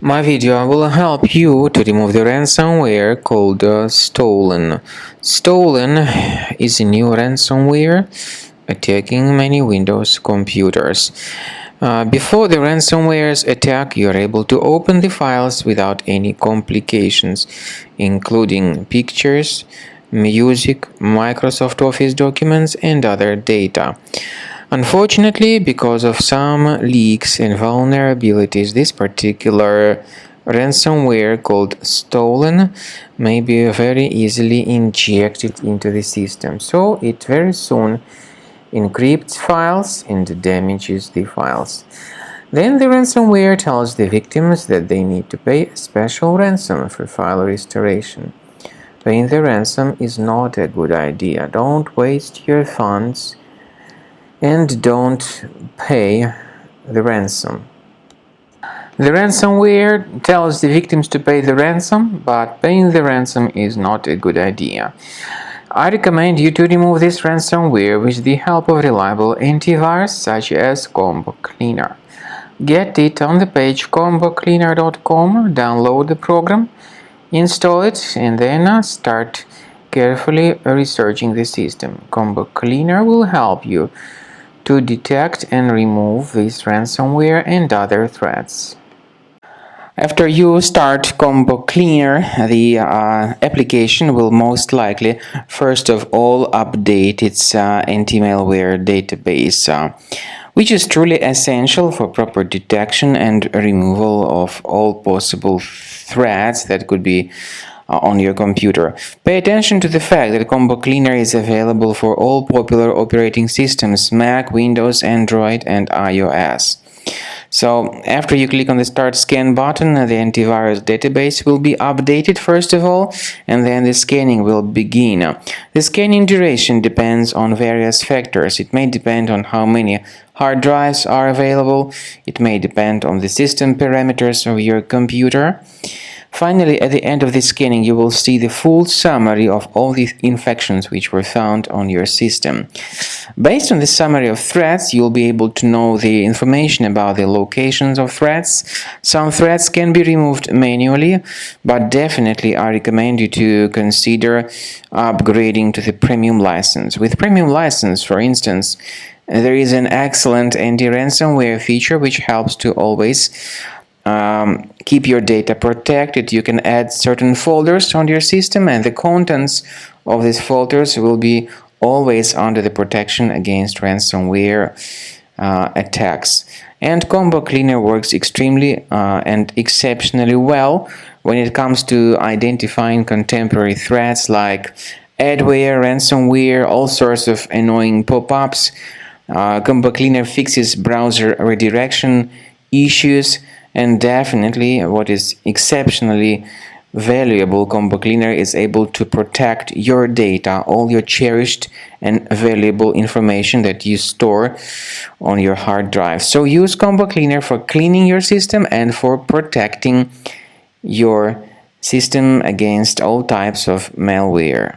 My video will help you to remove the ransomware called Stolen. Stolen is a new ransomware attacking many Windows computers. Before the ransomware's attack, you are able to open the files without any complications, including pictures, music, Microsoft Office documents, and other data. Unfortunately, because of some leaks and vulnerabilities, this particular ransomware called Stolen may be very easily injected into the system. So it very soon encrypts files and damages the files. Then the ransomware tells the victims that they need to pay a special ransom for file restoration. Paying the ransom is not a good idea. Don't waste your funds and don't pay the ransom. The ransomware tells the victims to pay the ransom, but paying the ransom is not a good idea. I recommend you to remove this ransomware with the help of reliable antivirus such as Combo Cleaner. Get it on the page combocleaner.com, download the program, install it, and then start carefully researching the system. Combo Cleaner will help you to detect and remove this ransomware and other threats. After you start Combo Cleaner, the application will most likely first of all update its anti-malware database, which is truly essential for proper detection and removal of all possible threats that could be on your computer. Pay attention to the fact that Combo Cleaner is available for all popular operating systems: Mac, Windows, Android, and iOS. So after you click on the Start Scan button, the antivirus database will be updated first of all, and then the scanning will begin. The scanning duration depends on various factors. It may depend on how many hard drives are available. It may depend on the system parameters of your computer. Finally, at the end of the scanning, you will see the full summary of all the infections which were found on your system. Based on the summary of threats, you'll be able to know the information about the locations of threats. Some threats can be removed manually, but definitely I recommend you to consider upgrading to the premium license. With premium license, for instance, there is an excellent anti-ransomware feature which helps to always keep your data protected. You can add certain folders on your system, and the contents of these folders will be always under the protection against ransomware attacks. And Combo Cleaner works extremely and exceptionally well when it comes to identifying contemporary threats like adware, ransomware, all sorts of annoying pop-ups. Combo Cleaner fixes browser redirection issues. And definitely, what is exceptionally valuable, Combo Cleaner is able to protect your data, all your cherished and valuable information that you store on your hard drive. So use Combo Cleaner for cleaning your system and for protecting your system against all types of malware.